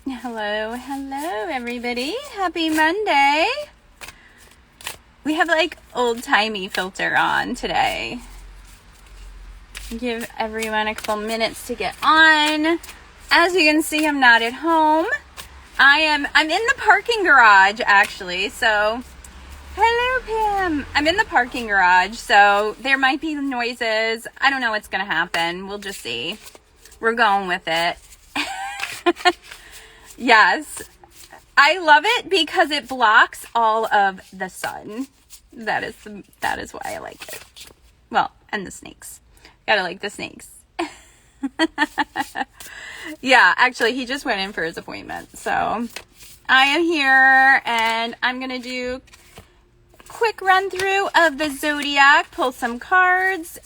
Hello, hello everybody. Happy Monday. We have like old-timey filter on today. Give everyone a couple minutes to get on. As you can see, I'm not at home. I'm in the parking garage actually. So, hello Pam. I'm in the parking garage, so there might be noises. I don't know what's going to happen. We'll just see. We're going with it. Yes, I love it because it blocks all of the sun. That is why I like it. Well, and the snakes. Gotta like the snakes. Yeah, actually, he just went in for his appointment. So I am here and I'm gonna do a quick run through of the zodiac, pull some cards.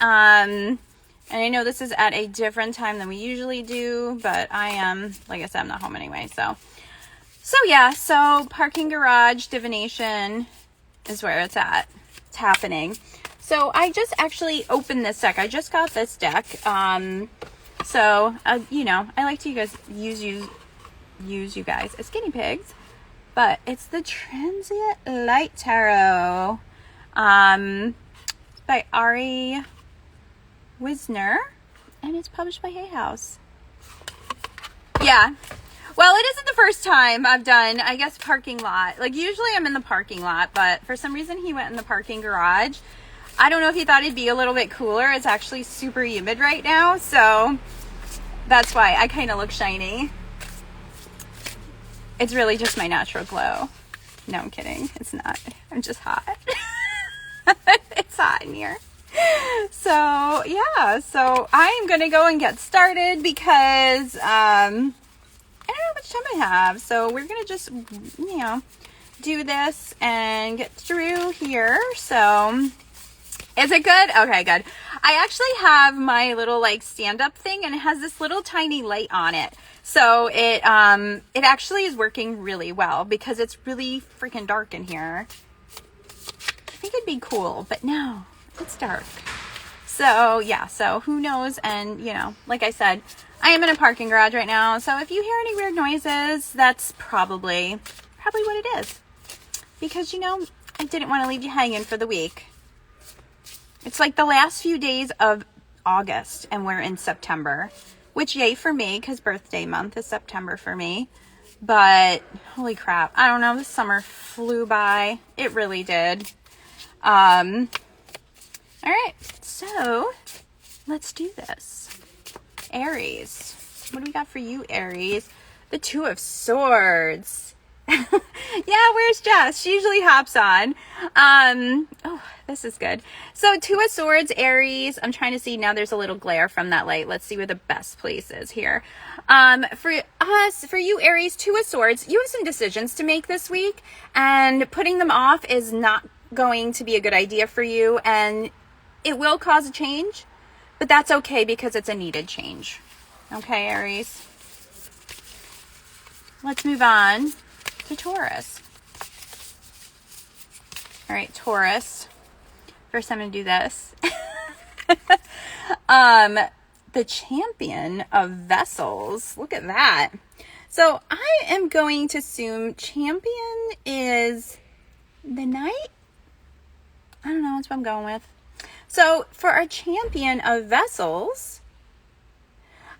And I know this is at a different time than we usually do, but I am, like I said, I'm not home anyway. So yeah, so parking garage divination is where it's at. It's happening. So I just actually opened this deck. I just got this deck. You know, I like to use you guys as guinea pigs, but it's the Transient Light Tarot, by Ari Wisner, and it's published by Hay House. Yeah. Well, it isn't the first time I've done, I guess, parking lot. Like, usually I'm in the parking lot, but for some reason he went in the parking garage. I don't know if he thought it'd be a little bit cooler. It's actually super humid right now, so that's why I kind of look shiny. It's really just my natural glow. No, I'm kidding. It's not. I'm just hot. It's hot in here. So, yeah. So, I'm going to go and get started because, I don't know how much time I have. So, we're going to just, you know, do this and get through here. So, is it good? Okay, good. I actually have my little, like, stand-up thing, and it has this little tiny light on it. So, it actually is working really well because it's really freaking dark in here. I think it'd be cool, but no. It's dark. So, yeah. So, who knows? And, you know, like I said, I am in a parking garage right now. So, if you hear any weird noises, that's probably what it is. Because, you know, I didn't want to leave you hanging for the week. It's like the last few days of August, and we're in September. Which, yay for me, because birthday month is September for me. But, holy crap. I don't know. The summer flew by. It really did. All right, so let's do this. Aries, what do we got for you, Aries? The Two of Swords. Yeah, where's Jess? She usually hops on. Oh, this is good. So Two of Swords, Aries. I'm trying to see now. There's a little glare from that light. Let's see where the best place is here. For you, Aries, Two of Swords. You have some decisions to make this week, and putting them off is not going to be a good idea for you, and it will cause a change, but that's okay because it's a needed change. Okay, Aries. Let's move on to Taurus. All right, Taurus. First I'm going to do this. The Champion of Vessels. Look at that. So I am going to assume Champion is the Knight. I don't know. That's what I'm going with. So for our Champion of Vessels,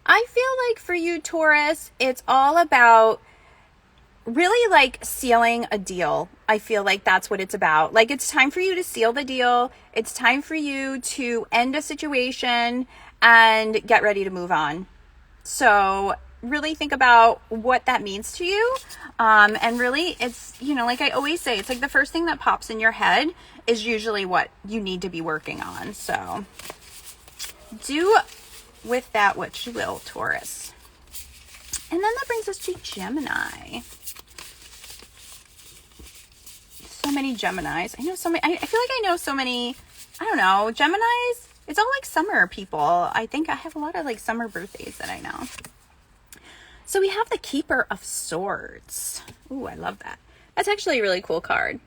I feel like for you, Taurus, it's all about really like sealing a deal. I feel like that's what it's about. Like, it's time for you to seal the deal. It's time for you to end a situation and get ready to move on. So really think about what that means to you. And really, it's, you know, like I always say, it's like the first thing that pops in your head is usually what you need to be working on. So do with that what you will, Taurus. And then that brings us to Gemini. So many Geminis. I know so many. I feel like I know so many, I don't know, Geminis. It's all like summer people. I think I have a lot of like summer birthdays that I know. So we have the Keeper of Swords. Ooh, I love that. That's actually a really cool card.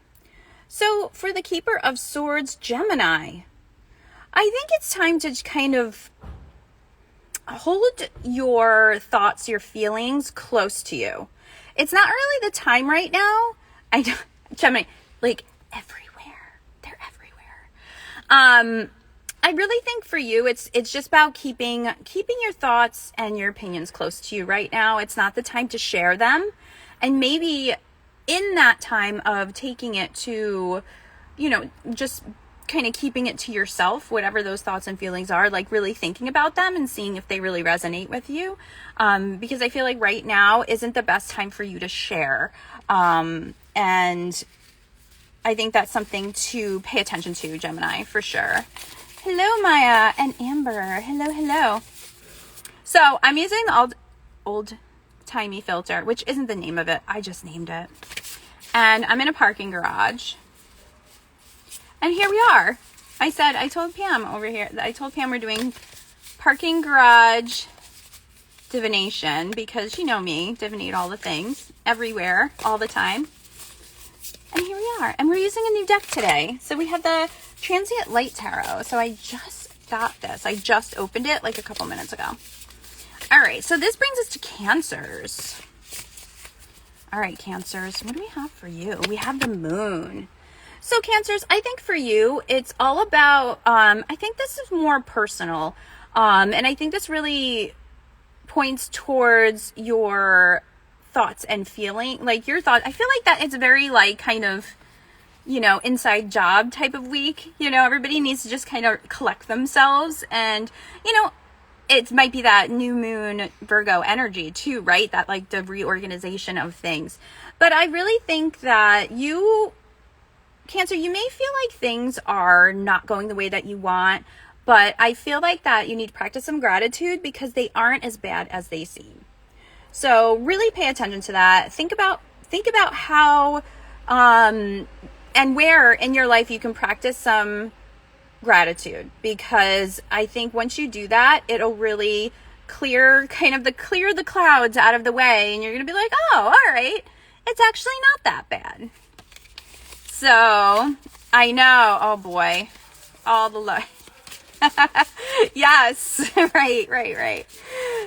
So for the Keeper of Swords, Gemini, I think it's time to kind of hold your thoughts, your feelings close to you. It's not really the time right now. I don't, Gemini, like everywhere. They're everywhere. I really think for you, it's just about keeping your thoughts and your opinions close to you right now. It's not the time to share them. And maybe in that time of taking it to, just kind of keeping it to yourself, whatever those thoughts and feelings are, like really thinking about them and seeing if they really resonate with you. Because I feel like right now isn't the best time for you to share. And I think that's something to pay attention to, Gemini, for sure. Hello, Maya and Amber. Hello. So I'm using the old-timey filter, which isn't the name of it. I just named it. And I'm in a parking garage. And here we are. I told Pam over here, we're doing parking garage divination, because you know me, divinate all the things, everywhere, all the time. And here we are. And we're using a new deck today. So we have the Transient Light Tarot. So I just got this. I just opened it like a couple minutes ago. All right. So this brings us to Cancers. All right, Cancers. What do we have for you? We have the Moon. So Cancers, I think for you, it's all about, I think this is more personal. And I think this really points towards your thoughts and feeling, like your thoughts. I feel like that it's very like kind of, inside job type of week. Everybody needs to just kind of collect themselves, and, it might be that new moon Virgo energy too, right? That like the reorganization of things. But I really think that you, Cancer, you may feel like things are not going the way that you want, but I feel like that you need to practice some gratitude because they aren't as bad as they seem. So really pay attention to that. Think about how and where in your life you can practice some gratitude, because I think once you do that, it'll really clear the clouds out of the way, and you're going to be like, oh, all right, it's actually not that bad. So I know, oh boy, all the love. Yes, right.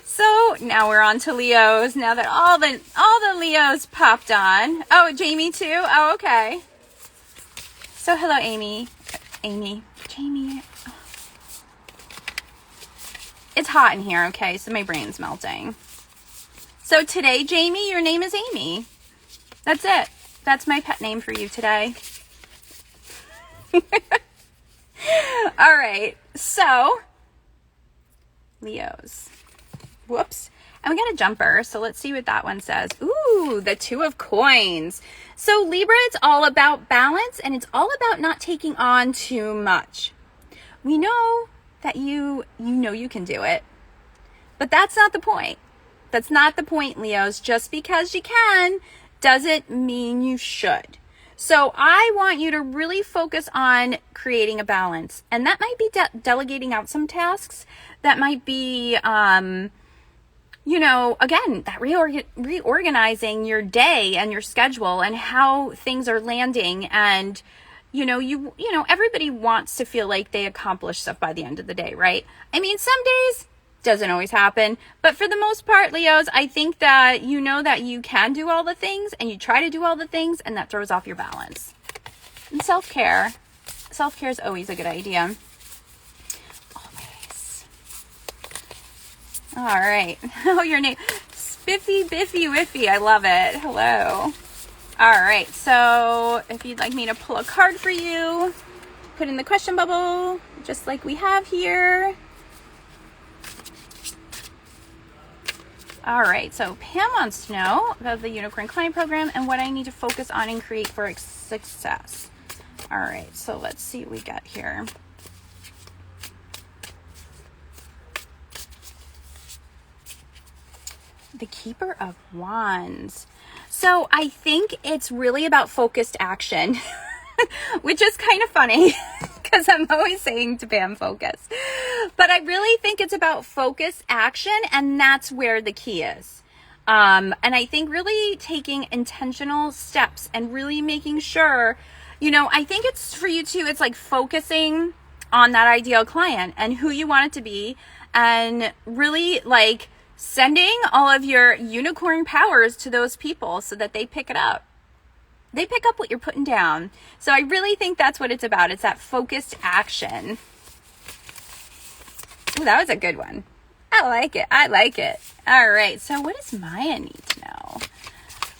So now we're on to Leos. Now that all the Leos popped on. Oh, Jamie too. Oh, okay. So hello, Jamie. It's hot in here, okay? So my brain's melting. So today, Jamie, your name is Amy. That's it. That's my pet name for you today. All right, so Leos. Whoops. And we got a jumper, so let's see what that one says. Ooh, the Two of Coins. So Libra, it's all about balance, and it's all about not taking on too much. We know that you can do it, but that's not the point. That's not the point, Leos. Just because you can doesn't mean you should. So I want you to really focus on creating a balance. And that might be delegating out some tasks. That might be, again, that reorganizing your day and your schedule and how things are landing. And, everybody wants to feel like they accomplish stuff by the end of the day, right? I mean, some days doesn't always happen, but for the most part, Leos, I think that you know that you can do all the things, and you try to do all the things, and that throws off your balance. And self-care is always a good idea. Always. All right. Oh, your name, Spiffy Biffy Whiffy. I love it. Hello. All right. So if you'd like me to pull a card for you, put in the question bubble, just like we have here. All right, so Pam wants to know about the Unicorn Client Program and what I need to focus on and create for success. All right, so let's see what we got here. The Keeper of Wands. So I think it's really about focused action, which is kind of funny because I'm always saying to Pam focus. But I really think it's about focus, action, and that's where the key is. And I think really taking intentional steps and really making sure, I think it's for you too, it's like focusing on that ideal client and who you want it to be and really like sending all of your unicorn powers to those people so that they pick it up. They pick up what you're putting down. So I really think that's what it's about. It's that focused action. Ooh, that was a good one. I like it. I like it. All right. So what does Maya need to know?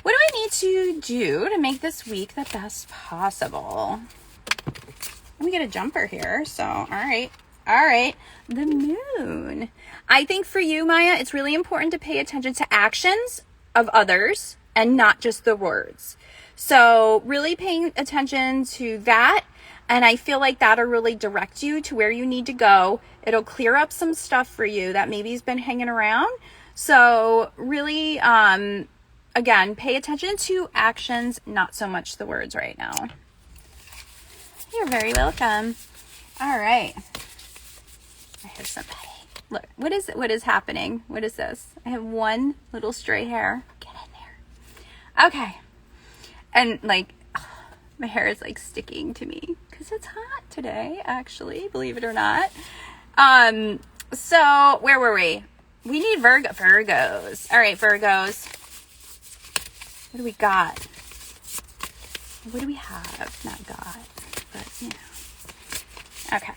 What do I need to do to make this week the best possible? Let me get a jumper here. So, all right. All right. The moon. I think for you, Maya, it's really important to pay attention to actions of others and not just the words. So really paying attention to that. And I feel like that'll really direct you to where you need to go. It'll clear up some stuff for you that maybe has been hanging around. So really, again, pay attention to actions, not so much the words right now. You're very welcome. All right. I hear somebody. Look, what is happening? What is this? I have one little stray hair. Get in there. Okay. And like, my hair is like sticking to me because it's hot today, actually, believe it or not. So where were we? We need Virgos. All right, Virgos. What do we got? What do we have? Not got, but you know. Okay.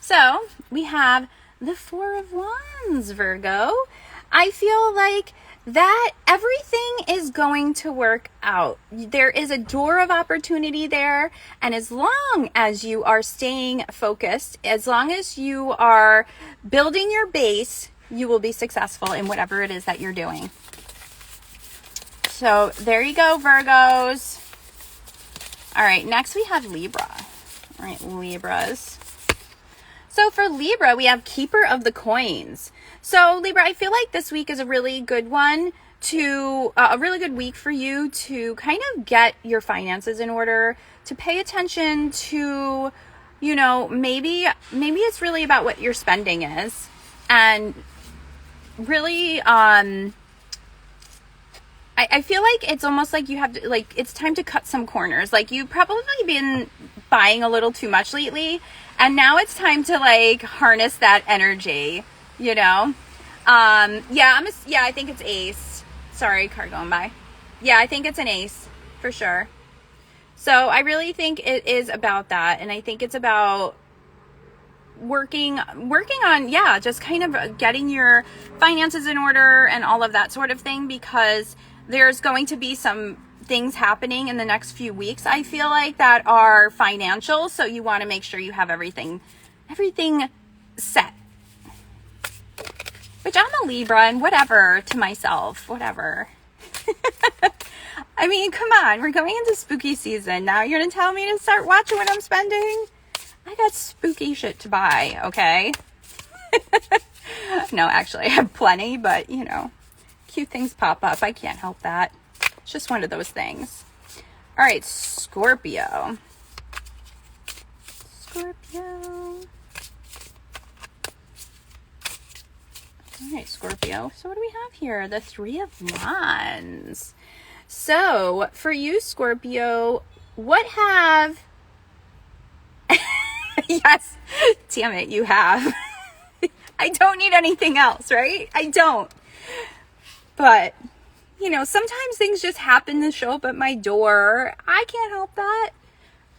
So we have the Four of Wands, Virgo. I feel like that everything is going to work out. There is a door of opportunity there. And as long as you are staying focused, as long as you are building your base, you will be successful in whatever it is that you're doing. So there you go, Virgos. All right, next we have Libra. All right, Libras. So for Libra, we have Keeper of the Coins. So Libra, I feel like this week is a really good one to, a really good week for you to kind of get your finances in order, to pay attention to, you know, maybe it's really about what your spending is. And really, I feel like it's almost like you have to, like, it's time to cut some corners. Like, you've probably been buying a little too much lately, and now it's time to, like, harness that energy, you know? Yeah, I think it's Ace. Sorry, car going by. Yeah, I think it's an Ace, for sure. So I really think it is about that, and I think it's about working on, yeah, just kind of getting your finances in order and all of that sort of thing, because there's going to be some things happening in the next few weeks, I feel like, that are financial. So you want to make sure you have everything set. Which I'm a Libra and whatever to myself, whatever. I mean, come on, we're going into spooky season. Now you're going to tell me to start watching what I'm spending? I got spooky shit to buy, okay? No, actually, I have plenty, but, you know, cute things pop up. I can't help that. It's just one of those things. All right, Scorpio. All right, Scorpio. So what do we have here? The Three of Wands. So for you, Scorpio, what have... Yes, damn it, you have. I don't need anything else, right? I don't. But, you know, sometimes things just happen to show up at my door. I can't help that.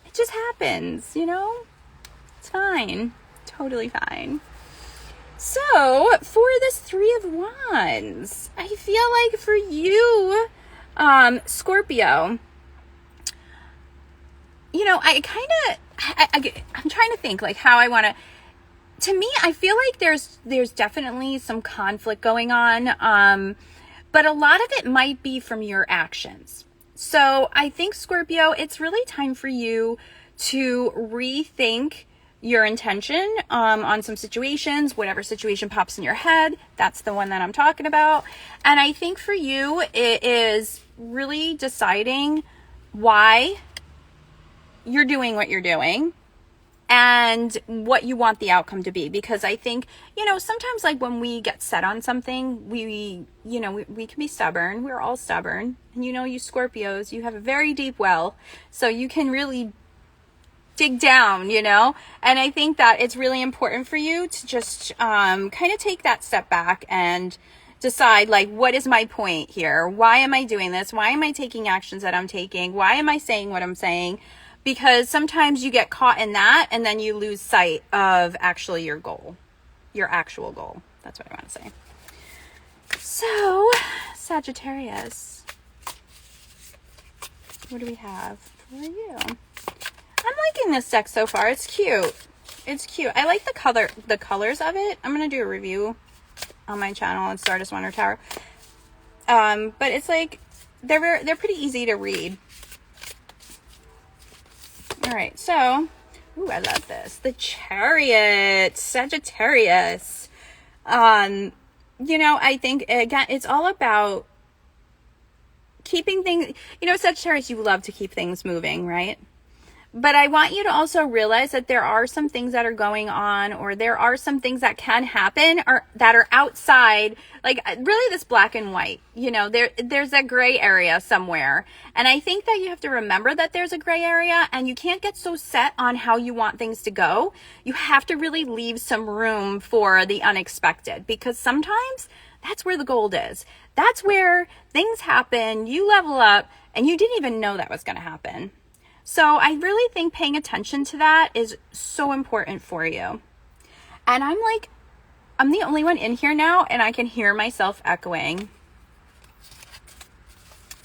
It just happens, you know? It's fine. Totally fine. So, for this Three of Wands, I feel like for you, Scorpio, you know, I'm trying to think like how I want to me, I feel like there's definitely some conflict going on, but a lot of it might be from your actions. So I think, Scorpio, it's really time for you to rethink your intention on some situations. Whatever situation pops in your head, that's the one that I'm talking about. And I think for you, it is really deciding why you're doing what you're doing and what you want the outcome to be. Because I think, you know, sometimes like when we get set on something, we can be stubborn. We're all stubborn. And you know, you Scorpios, you have a very deep well, so you can really dig down, you know? And I think that it's really important for you to just kind of take that step back and decide, like, what is my point here? Why am I doing this? Why am I taking actions that I'm taking? Why am I saying what I'm saying? Because sometimes you get caught in that and then you lose sight of actually your goal, your actual goal. That's what I want to say. So, Sagittarius, what do we have for you? I'm liking this deck so far. It's cute. It's cute. I like the colors of it. I'm going to do a review on my channel on Stardust Wonder Tower. But it's like, they're pretty easy to read. All right, so, ooh, I love this. The Chariot, Sagittarius. You know, I think, again, it's all about keeping things, you know, Sagittarius, you love to keep things moving, right? But I want you to also realize that there are some things that are going on, or there are some things that can happen or that are outside, like really this black and white, you know, there's a gray area somewhere. And I think that you have to remember that there's a gray area, and you can't get so set on how you want things to go. You have to really leave some room for the unexpected, because sometimes that's where the gold is. That's where things happen, you level up, and you didn't even know that was going to happen. So I really think paying attention to that is so important for you. And I'm the only one in here now, and I can hear myself echoing.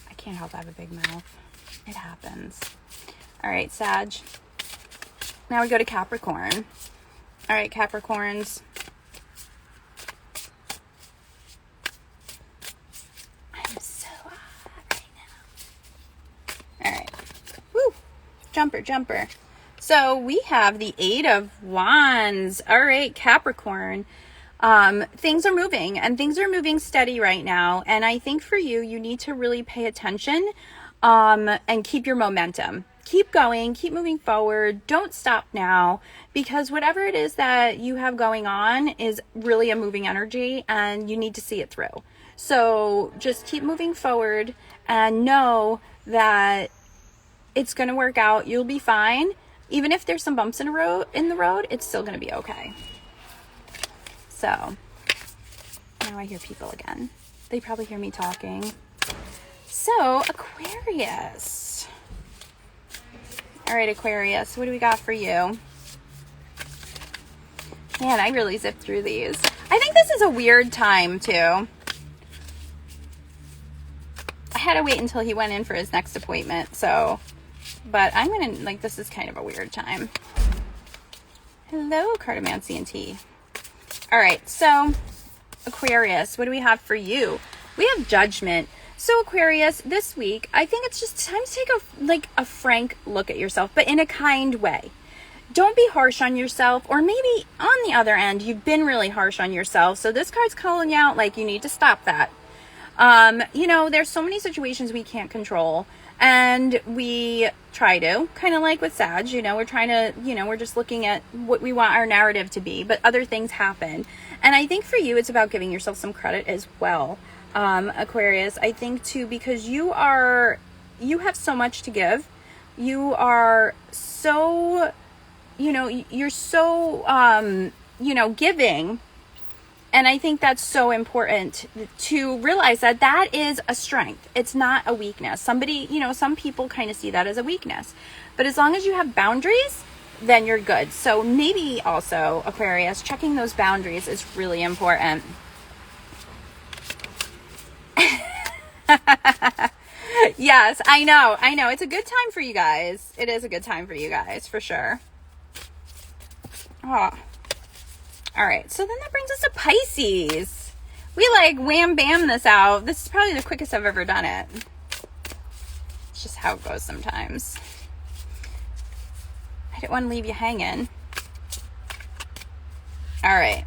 I can't help I have a big mouth. It happens. All right, Sag. Now we go to Capricorn. All right, Capricorns. I'm so hot right now. All right. Woo. Jumper. So we have the 8 of Wands. All right, Capricorn. Things are moving, and things are moving steady right now. And I think for you, you need to really pay attention and keep your momentum. Keep going, keep moving forward. Don't stop now, because whatever it is that you have going on is really a moving energy, and you need to see it through. So just keep moving forward and know that it's going to work out. You'll be fine. Even if there's some bumps in the road, it's still going to be okay. So, now I hear people again. They probably hear me talking. So, Aquarius. All right, Aquarius, what do we got for you? Man, I really zipped through these. I think this is a weird time, too. I had to wait until he went in for his next appointment, so... But I'm going to, like, this is kind of a weird time. Hello, Cartomancy and Tea. All right, so Aquarius, what do we have for you? We have Judgment. So Aquarius, this week, I think it's just time to take a frank look at yourself, but in a kind way. Don't be harsh on yourself, or maybe on the other end, you've been really harsh on yourself. So this card's calling you out like you need to stop that. You know, there's so many situations we can't control. And we try to, kind of like with Sag, you know, we're trying to, you know, we're just looking at what we want our narrative to be, but other things happen. And I think for you, it's about giving yourself some credit as well, Aquarius. I think too, because you have so much to give. You are so, you know, you're so, you know, giving. And I think that's so important to realize that that is a strength. It's not a weakness. Somebody, you know, some people kind of see that as a weakness. But as long as you have boundaries, then you're good. So maybe also, Aquarius, checking those boundaries is really important. Yes, I know. It's a good time for you guys. It is a good time for you guys, for sure. Oh. All right, so then that brings us to Pisces. We like wham bam this out. This is probably the quickest I've ever done it. It's just how it goes sometimes. I didn't want to leave you hanging. All right.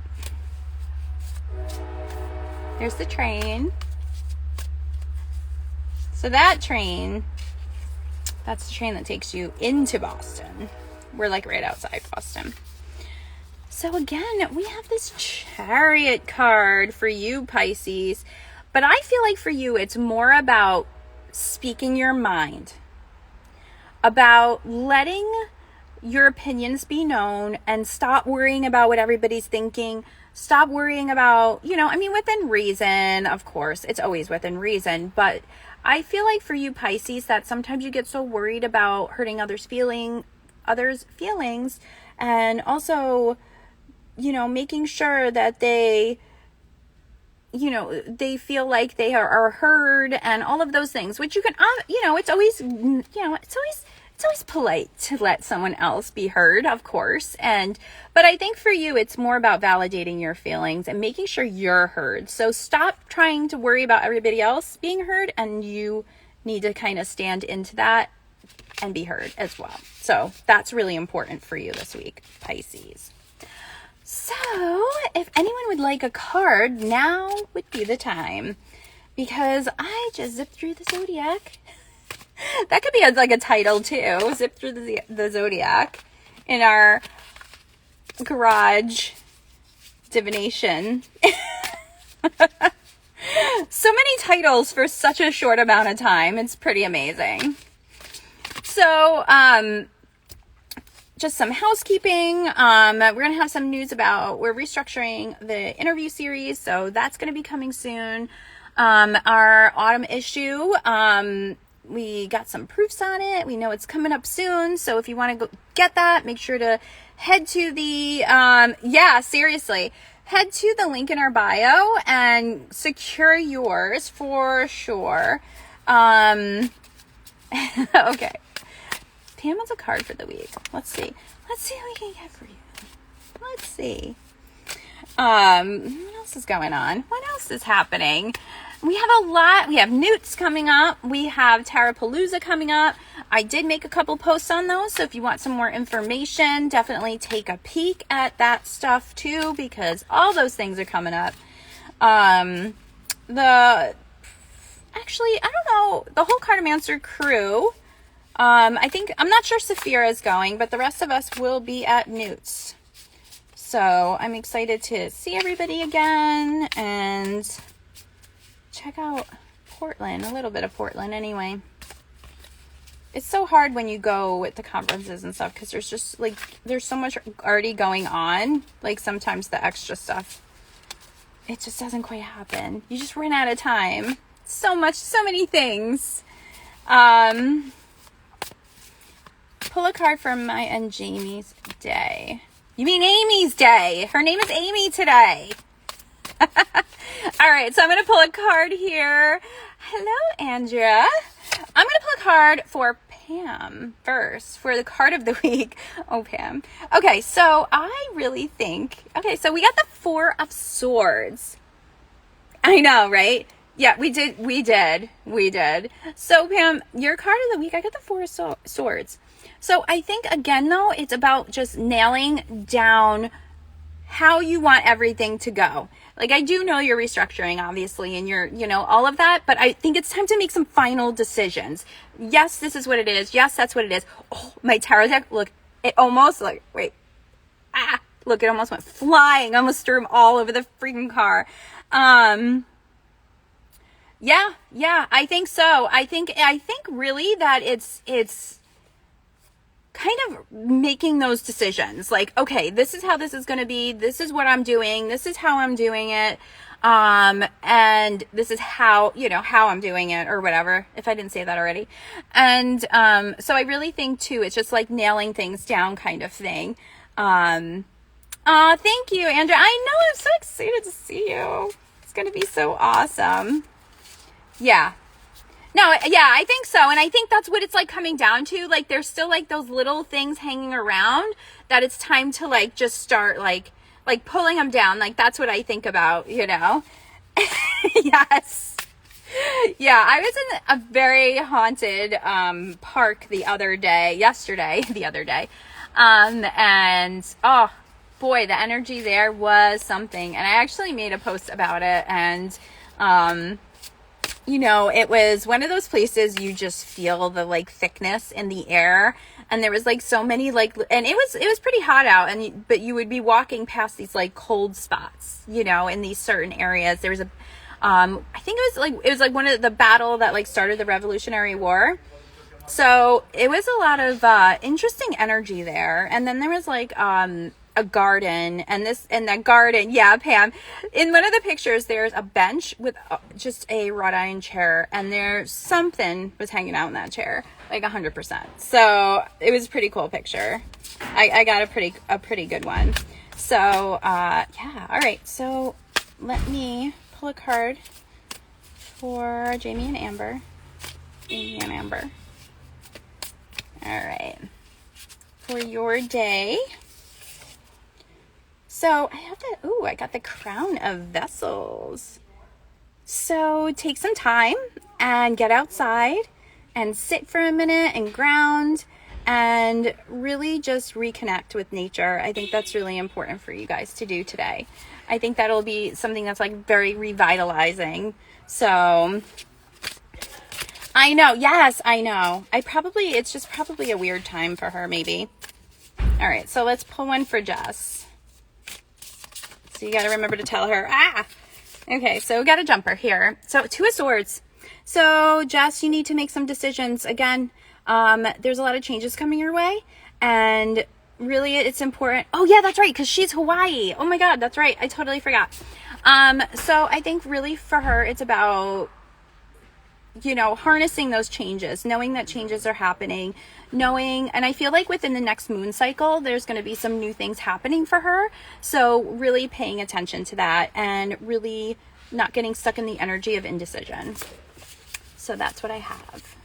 Here's the train. So that train, that's the train that takes you into Boston. We're like right outside Boston. So again, we have this Chariot card for you, Pisces. But I feel like for you, it's more about speaking your mind. About letting your opinions be known and stop worrying about what everybody's thinking. Stop worrying about, within reason, of course, it's always within reason, but I feel like for you Pisces that sometimes you get so worried about hurting others' feelings, and also, making sure that they feel like they are heard and all of those things, which you can, it's always polite to let someone else be heard, of course. But I think for you, it's more about validating your feelings and making sure you're heard. So stop trying to worry about everybody else being heard, and you need to kind of stand into that and be heard as well. So that's really important for you this week, Pisces. So if anyone would like a card, now would be the time, because I just zipped through the zodiac. That could be like a title too, zip through the zodiac in our garage divination. So many titles for such a short amount of time. It's pretty amazing. So, just some housekeeping. We're going to have some news we're restructuring the interview series. So that's going to be coming soon. Our autumn issue, we got some proofs on it. We know it's coming up soon. So if you want to go get that, make sure to head to the, head to the link in our bio and secure yours for sure. Okay. Pam has a card for the week. Let's see what we can get for you. Let's see. What else is going on? What else is happening? We have a lot. We have Newts coming up. We have Tarapalooza coming up. I did make a couple posts on those, so if you want some more information, definitely take a peek at that stuff too, because all those things are coming up. Actually, I don't know, the whole Cartomancer crew. I'm not sure Saphira is going, but the rest of us will be at Newts. So I'm excited to see everybody again and check out Portland, a little bit of Portland anyway. It's so hard when you go with the conferences and stuff, because there's just there's so much already going on. Like sometimes the extra stuff, it just doesn't quite happen. You just run out of time. So many things. Pull a card for my and Jamie's day. You mean Amy's day. Her name is Amy today. All right, so I'm going to pull a card here. Hello, Andrea. I'm going to pull a card for Pam first, for the card of the week. Oh, Pam. Okay, so I really think... Okay, so we got the Four of Swords. I know, right? Yeah, we did. So, Pam, your card of the week, I got the Four of Swords. So I think, again, though, it's about just nailing down how you want everything to go. Like, I do know you're restructuring, obviously, and you're, all of that, but I think it's time to make some final decisions. Yes, this is what it is. Yes, that's what it is. Oh, my tarot deck, look, it almost, look, it almost went flying. I almost threw them all over the freaking car. Yeah, I think so. I think really that it's kind of making those decisions, like, okay, this is how this is going to be, this is what I'm doing, this is how I'm doing it, and this is how I'm doing it, or whatever, if I didn't say that already. And so I really think too, it's just like nailing things down kind of thing. Thank you, Andrea. I know, I'm so excited to see you. It's going to be so awesome. Yeah. No, yeah, I think so. And I think that's what it's like coming down to. Like, there's still like those little things hanging around that it's time to like just start like pulling them down. Like, that's what I think about, Yes. Yeah, I was in a very haunted park yesterday. And oh boy, the energy there was something. And I actually made a post about it, and it was one of those places you just feel the like thickness in the air, and there was like so many and it was pretty hot out, but you would be walking past these like cold spots, in these certain areas. There was I think it was like one of the battle that like started the Revolutionary War. So it was a lot of interesting energy there. And then there was like a garden, and that garden, yeah, Pam, in one of the pictures there's a bench with just a wrought iron chair, and there's something was hanging out in that chair, like 100%. So it was a pretty cool picture. I got a pretty good one. So yeah, all right, so let me pull a card for Jamie and Amber. All right, for your day. So I have that. Ooh, I got the Crown of Vessels. So take some time and get outside and sit for a minute and ground and really just reconnect with nature. I think that's really important for you guys to do today. I think that'll be something that's like very revitalizing. So I know. Yes, I know. It's just probably a weird time for her, maybe. All right, so let's pull one for Jess. So you got to remember to tell her, okay, so we got a jumper here. So 2 of Swords. So Jess, you need to make some decisions. Again, there's a lot of changes coming your way, and really it's important. Oh yeah, that's right, because she's Hawaii. Oh my God, that's right. I totally forgot. So I think really for her, it's about, harnessing those changes, knowing that changes are happening, and I feel like within the next moon cycle, there's going to be some new things happening for her. So really paying attention to that and really not getting stuck in the energy of indecision. So that's what I have.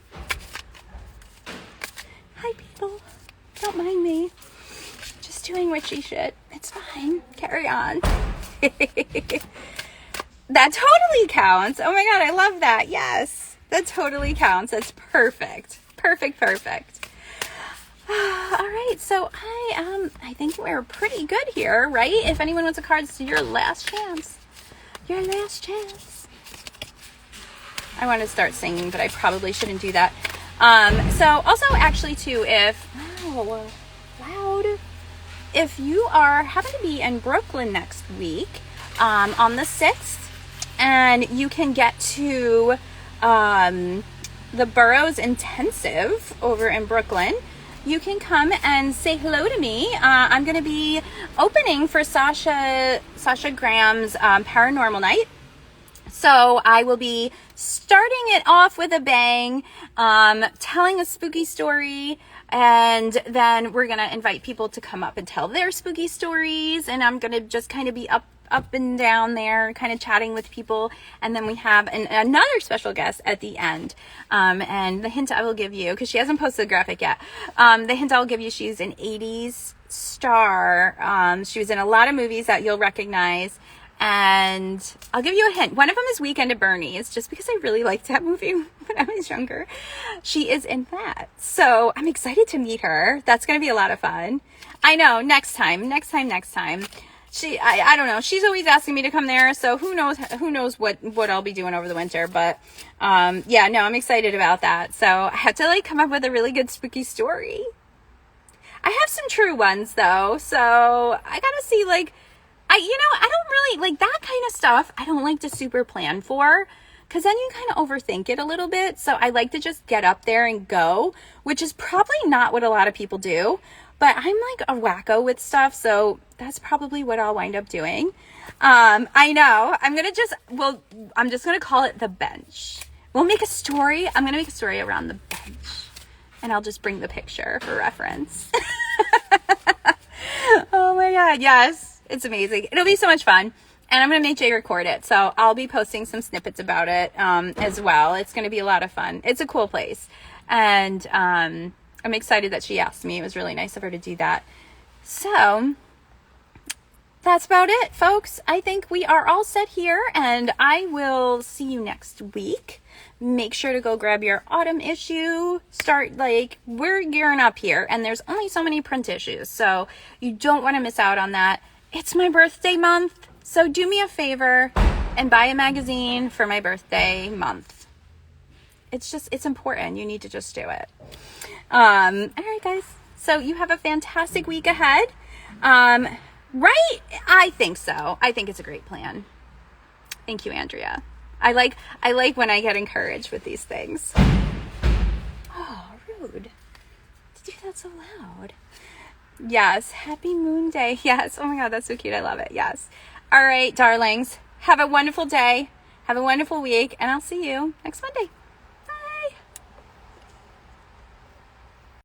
Hi, people. Don't mind me. Just doing witchy shit. It's fine. Carry on. That totally counts. Oh my God, I love that. Yes, that totally counts. That's perfect. Perfect. All right, so I think we're pretty good here, right? If anyone wants a card, it's your last chance. Your last chance. I want to start singing, but I probably shouldn't do that. So also actually too, if you happen to be in Brooklyn next week, on the 6th, and you can get to the Burroughs Intensive over in Brooklyn, you can come and say hello to me. I'm going to be opening for Sasha Graham's Paranormal Night. So I will be starting it off with a bang, telling a spooky story, and then we're going to invite people to come up and tell their spooky stories, and I'm going to just kind of be up and down there, kind of chatting with people, and then we have another special guest at the end. And the hint I will give you, because she hasn't posted the graphic yet, the hint I'll give you, she's an 80s star. She was in a lot of movies that you'll recognize, and I'll give you a hint. One of them is Weekend at Bernie's, just because I really liked that movie when I was younger. She is in that, so I'm excited to meet her. That's going to be a lot of fun. I know, next time. I don't know. She's always asking me to come there, so who knows what I'll be doing over the winter. But yeah, no, I'm excited about that. So I have to come up with a really good spooky story. I have some true ones though, so I gotta see I don't really that kind of stuff. I don't like to super plan for, because then you kind of overthink it a little bit. So I like to just get up there and go, which is probably not what a lot of people do. But I'm a wacko with stuff, so that's probably what I'll wind up doing. I know. I'm just going to call it The Bench. We'll make a story. I'm going to make a story around the bench. And I'll just bring the picture for reference. Oh my God. Yes. It's amazing. It'll be so much fun. And I'm going to make Jay record it. So I'll be posting some snippets about it as well. It's going to be a lot of fun. It's a cool place. And I'm excited that she asked me. It was really nice of her to do that. So that's about it, folks. I think we are all set here, and I will see you next week. Make sure to go grab your autumn issue. We're gearing up here, and there's only so many print issues, so you don't want to miss out on that. It's my birthday month, so do me a favor and buy a magazine for my birthday month. It's important. You need to just do it. All right, guys. So you have a fantastic week ahead. Right? I think so. I think it's a great plan. Thank you, Andrea. I like when I get encouraged with these things. Oh, really? do that so loud? Yes. Happy Moon Day. Yes. Oh my God, that's so cute. I love it. Yes. All right, darlings. Have a wonderful day. Have a wonderful week. And I'll see you next Monday.